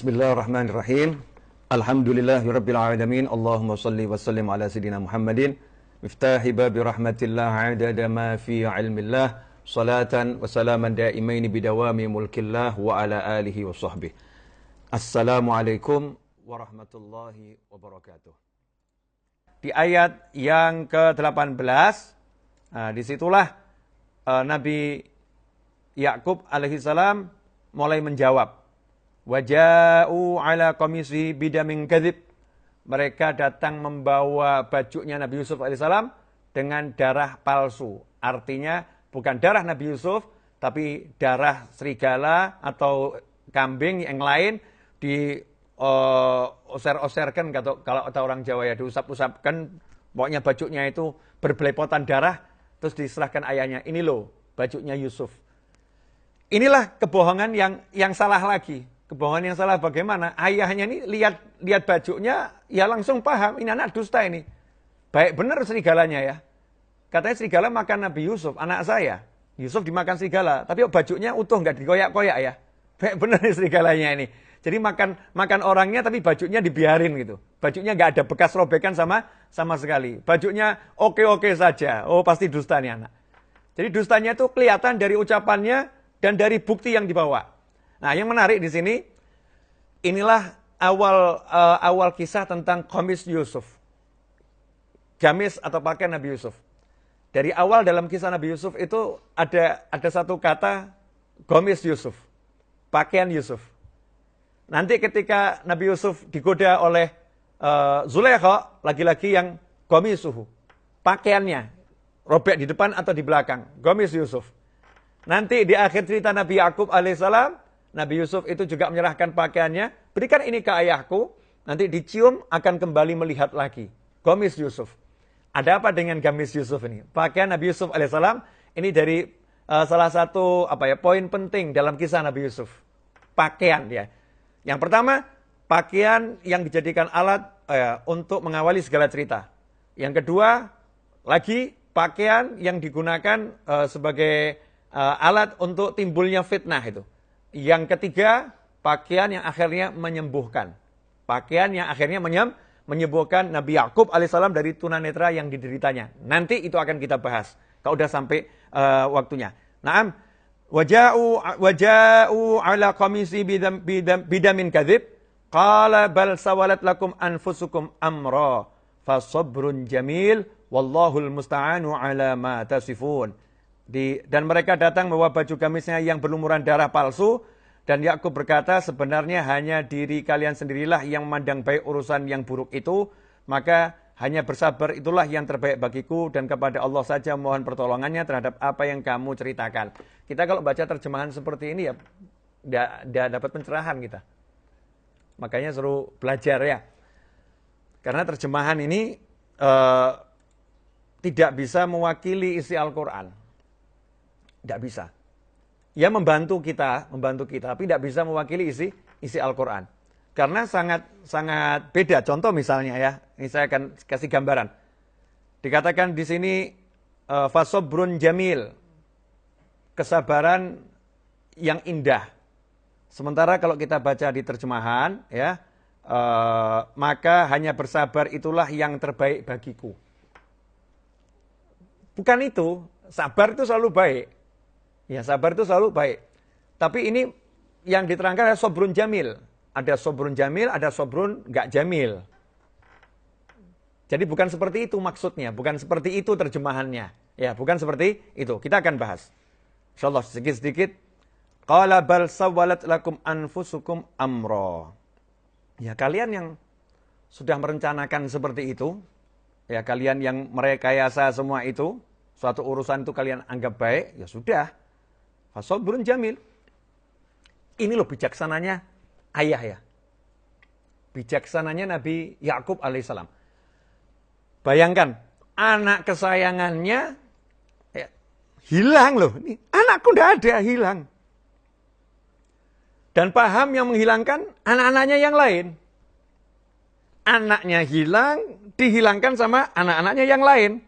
Bismillahirrahmanirrahim. Alhamdulillahirabbil alamin. Allahumma shalli wa sallim ala sayidina Muhammadin miftahi babi rahmatillah adada ma fi ilmillah salatan wa salaman daimaini bidawami mulkillah wa ala alihi wa sahbihi. Assalamualaikum warahmatullahi wabarakatuh. Di ayat yang ke-18, disitulah Nabi Yakub alaihissalam mulai menjawab. Waja'u ala qamisi bidamin kadzib. Mereka datang membawa bajunya Nabi Yusuf alaihissalam dengan darah palsu. Artinya bukan darah Nabi Yusuf, tapi darah serigala atau kambing yang lain di oser-oserkan, kalau kata orang Jawa ya, diusap-usapkan, pokoknya bajunya itu berbelepotan darah, terus diserahkan ayahnya. Ini loh bajunya Yusuf. Inilah kebohongan yang salah lagi. Kebohongan yang salah bagaimana? Ayahnya ini lihat bajunya, ya langsung paham, ini anak dusta ini. Baik benar serigalanya ya. Katanya serigala makan Nabi Yusuf, anak saya. Yusuf dimakan serigala, tapi bajunya utuh, nggak dikoyak-koyak ya. Baik benar serigalanya ini. Jadi makan orangnya tapi bajunya dibiarin gitu. Bajunya nggak ada bekas robekan sama sekali. Bajunya oke-oke saja. Oh pasti dusta nih anak. Jadi dustanya itu kelihatan dari ucapannya dan dari bukti yang dibawa. Nah, yang menarik di sini, inilah awal kisah tentang qamis Yusuf. Gamis atau pakaian Nabi Yusuf. Dari awal dalam kisah Nabi Yusuf itu ada satu kata qamis Yusuf, pakaian Yusuf. Nanti ketika Nabi Yusuf digoda oleh Zulaikha, lagi-lagi yang qamisuhu, pakaiannya robek di depan atau di belakang, qamis Yusuf. Nanti di akhir cerita Nabi Yakub alaihissalam, Nabi Yusuf itu juga menyerahkan pakaiannya, berikan ini ke ayahku, nanti dicium akan kembali melihat lagi. Qamis Yusuf. Ada apa dengan gamis Yusuf ini? Pakaian Nabi Yusuf alaihissalam ini dari salah satu poin penting dalam kisah Nabi Yusuf. Pakaian ya. Yang pertama, pakaian yang dijadikan alat untuk mengawali segala cerita. Yang kedua, lagi pakaian yang digunakan sebagai alat untuk timbulnya fitnah itu. Yang ketiga, pakaian yang akhirnya menyembuhkan. Pakaian yang akhirnya menyembuhkan Nabi Yakub alaihissalam dari tunanetra yang dideritanya. Nanti itu akan kita bahas kalau udah sampai waktunya. Naam, waja'u ala qamisi bidamin kadzib qala bal sawalat lakum anfusukum amra fasabrun jamil wallahul musta'anu ala ma tasifun. Dan mereka datang membawa baju gamisnya yang berlumuran darah palsu. Dan Yakub berkata, sebenarnya hanya diri kalian sendirilah yang memandang baik urusan yang buruk itu. Maka hanya bersabar itulah yang terbaik bagiku. Dan kepada Allah saja mohon pertolongannya terhadap apa yang kamu ceritakan. Kita kalau baca terjemahan seperti ini ya, tidak dapat pencerahan kita. Makanya suruh belajar ya. Karena terjemahan ini tidak bisa mewakili isi Al-Quran. Tidak bisa. Ya membantu kita, tapi tidak bisa mewakili isi Al-Quran. Karena sangat beda. Contoh misalnya ya, ini saya akan kasih gambaran. Dikatakan di sini fasobrun jamil, kesabaran yang indah. Sementara kalau kita baca di terjemahan, ya, maka hanya bersabar itulah yang terbaik bagiku. Bukan itu, sabar itu selalu baik. Ya, sabar itu selalu baik. Tapi ini yang diterangkan adalah sobrun jamil. Ada sobrun jamil, ada sobrun gak jamil. Jadi bukan seperti itu maksudnya, bukan seperti itu terjemahannya. Ya, bukan seperti itu. Kita akan bahas. Insyaallah sedikit-sedikit. Qala bal sawwalat lakum anfusukum amra. Ya, kalian yang sudah merencanakan seperti itu, ya kalian yang merekayasa semua itu, suatu urusan itu kalian anggap baik, ya sudah. Fasobrun jamil. Ini loh bijaksananya ayah ya. Bijaksananya Nabi Yakub alaihissalam. Bayangkan, anak kesayangannya ya, hilang loh. Ini, anakku udah ada, hilang. Dan paham yang menghilangkan anak-anaknya yang lain. Anaknya hilang, dihilangkan sama anak-anaknya yang lain.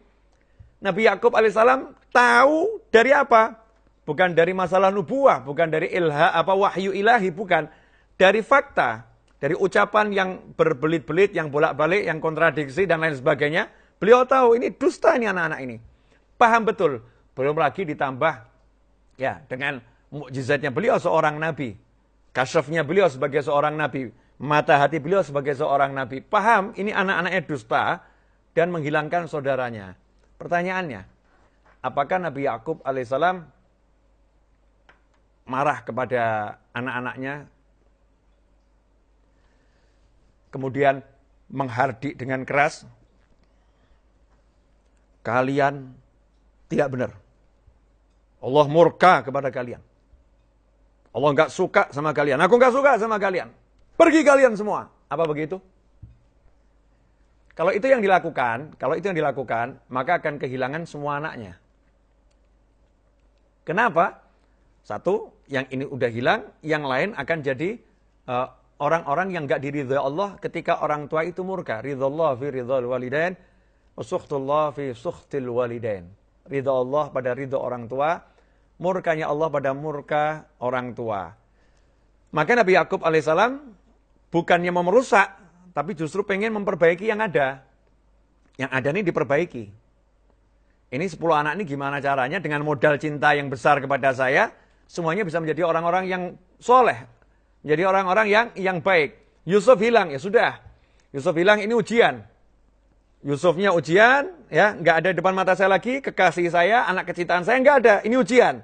Nabi Yakub alaihissalam tahu dari apa? Bukan dari masalah nubuah, bukan dari wahyu ilahi, bukan. dari fakta, dari ucapan yang berbelit-belit, yang bolak-balik, yang kontradiksi dan lain sebagainya, beliau tahu ini dusta ini anak-anak ini. Paham betul. Belum lagi ditambah ya dengan mukjizatnya beliau seorang nabi. Kasyafnya beliau sebagai seorang nabi. Mata hati beliau sebagai seorang nabi. Paham ini anak-anaknya dusta dan menghilangkan saudaranya. Pertanyaannya, apakah Nabi Yakub alaihissalam marah kepada anak-anaknya, kemudian menghardik dengan keras? Kalian tidak benar. Allah murka kepada kalian. Allah nggak suka sama kalian. Aku nggak suka sama kalian. Pergi kalian semua. Apa begitu? Kalau itu yang dilakukan, maka akan kehilangan semua anaknya. Kenapa? Satu, yang ini udah hilang, yang lain akan jadi orang-orang yang nggak diridhoi Allah ketika orang tua itu murka. Ridhallah fi ridhal walidain, wa sukhtullah fi sukhtil walidain. Ridha Allah pada ridha orang tua, murkanya Allah pada murka orang tua. Maka Nabi Yakub alaihissalam bukannya mau merusak, tapi justru pengen memperbaiki yang ada. Yang ada ini diperbaiki. Ini 10 anak ini gimana caranya dengan modal cinta yang besar kepada saya, semuanya bisa menjadi orang-orang yang soleh. Menjadi orang-orang yang baik. Yusuf hilang, ya sudah. Yusuf hilang, ini ujian. Yusufnya ujian, ya nggak ada di depan mata saya lagi, kekasih saya, anak kecintaan saya nggak ada, ini ujian.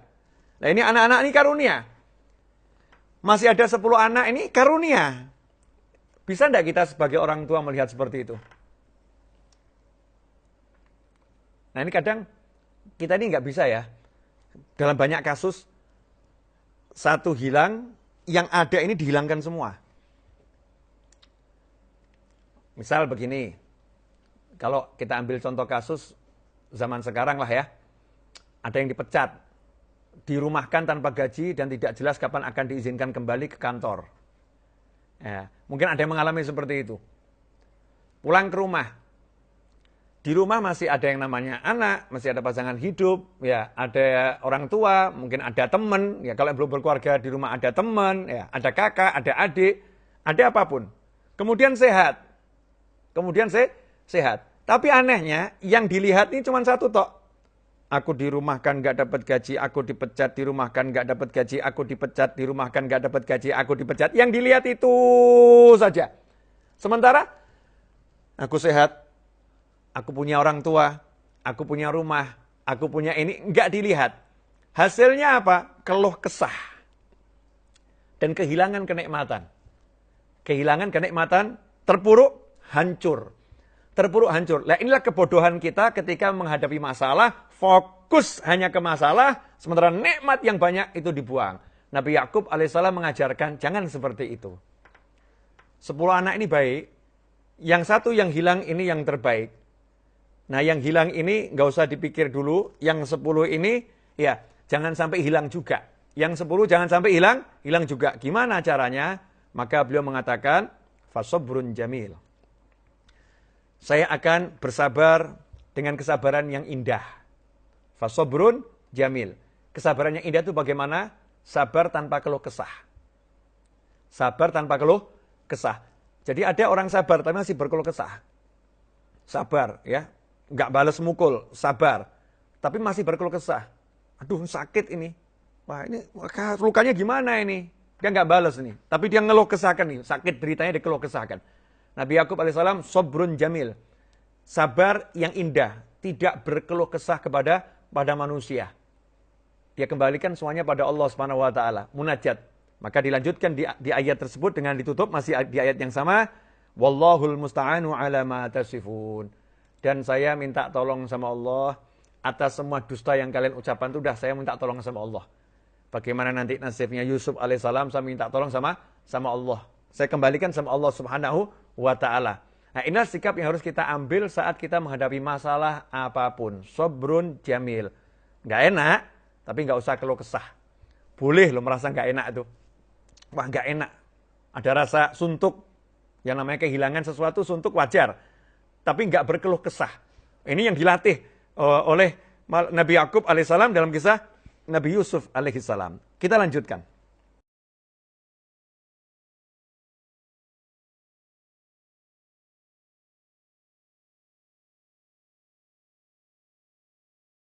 Nah ini anak-anak ini karunia. Masih ada 10 anak ini karunia. Bisa enggak kita sebagai orang tua melihat seperti itu? Nah ini kadang kita ini nggak bisa ya. Dalam banyak kasus, satu hilang, yang ada ini dihilangkan semua. Misal begini, kalau kita ambil contoh kasus zaman sekarang lah ya, ada yang dipecat, dirumahkan tanpa gaji dan tidak jelas kapan akan diizinkan kembali ke kantor. Ya, mungkin ada yang mengalami seperti itu. Pulang ke rumah, di rumah masih ada yang namanya anak, masih ada pasangan hidup, ya ada orang tua, mungkin ada teman, ya kalau yang belum berkeluarga di rumah ada teman, ya ada kakak, ada adik, ada apapun. Kemudian sehat, sehat. Tapi anehnya yang dilihat ini cuma satu tok. Aku dirumahkan nggak dapat gaji, aku dipecat, dirumahkan nggak dapat gaji, aku dipecat, dirumahkan nggak dapat gaji, aku dipecat. Yang dilihat itu saja. Sementara aku sehat, aku punya orang tua, aku punya rumah, aku punya ini, nggak dilihat. Hasilnya apa? Keluh kesah. Dan kehilangan kenikmatan. Kehilangan kenikmatan, terpuruk, hancur. Terpuruk, hancur. Nah inilah kebodohan kita ketika menghadapi masalah, fokus hanya ke masalah, sementara nikmat yang banyak itu dibuang. Nabi Yakub alaihissalam mengajarkan, jangan seperti itu. 10 anak ini baik, yang satu yang hilang ini yang terbaik. Nah yang hilang ini nggak usah dipikir dulu, yang 10 ini ya jangan sampai hilang juga. Yang 10 jangan sampai hilang juga. Gimana caranya? Maka beliau mengatakan, fasobrun jamil. Saya akan bersabar dengan kesabaran yang indah. Fasobrun jamil. Kesabaran yang indah itu bagaimana? Sabar tanpa keluh kesah. Sabar tanpa keluh kesah. Jadi ada orang sabar tapi masih berkeluh kesah. Sabar ya. Nggak balas mukul, sabar. Tapi masih berkeluh kesah. Aduh sakit ini. Wah ini lukanya gimana ini? Dia nggak balas nih. Tapi dia ngeluh kesahkan nih. Sakit beritanya dia keluh kesahkan. Nabi Yakub alaihissalam sobrun jamil. Sabar yang indah. Tidak berkeluh kesah kepada manusia. Dia kembalikan semuanya pada Allah Subhanahu wa taala. Munajat. Maka dilanjutkan di ayat tersebut dengan ditutup masih di ayat yang sama. Wallahul musta'anu ala ma tasifun. Dan saya minta tolong sama Allah atas semua dusta yang kalian ucapkan itu saya minta tolong sama Allah. Bagaimana nanti nasibnya Yusuf alaihissalam, saya minta tolong sama Allah. Saya kembalikan sama Allah Subhanahu wa ta'ala. Nah inilah sikap yang harus kita ambil saat kita menghadapi masalah apapun. Sobrun jamil. Nggak enak, tapi nggak usah keluh kesah. Boleh lo merasa nggak enak itu. Wah nggak enak. Ada rasa suntuk. Yang namanya kehilangan sesuatu suntuk wajar. Tapi nggak berkeluh kesah. Ini yang dilatih oleh Nabi Yakub alaihissalam dalam kisah Nabi Yusuf alaihissalam. Kita lanjutkan.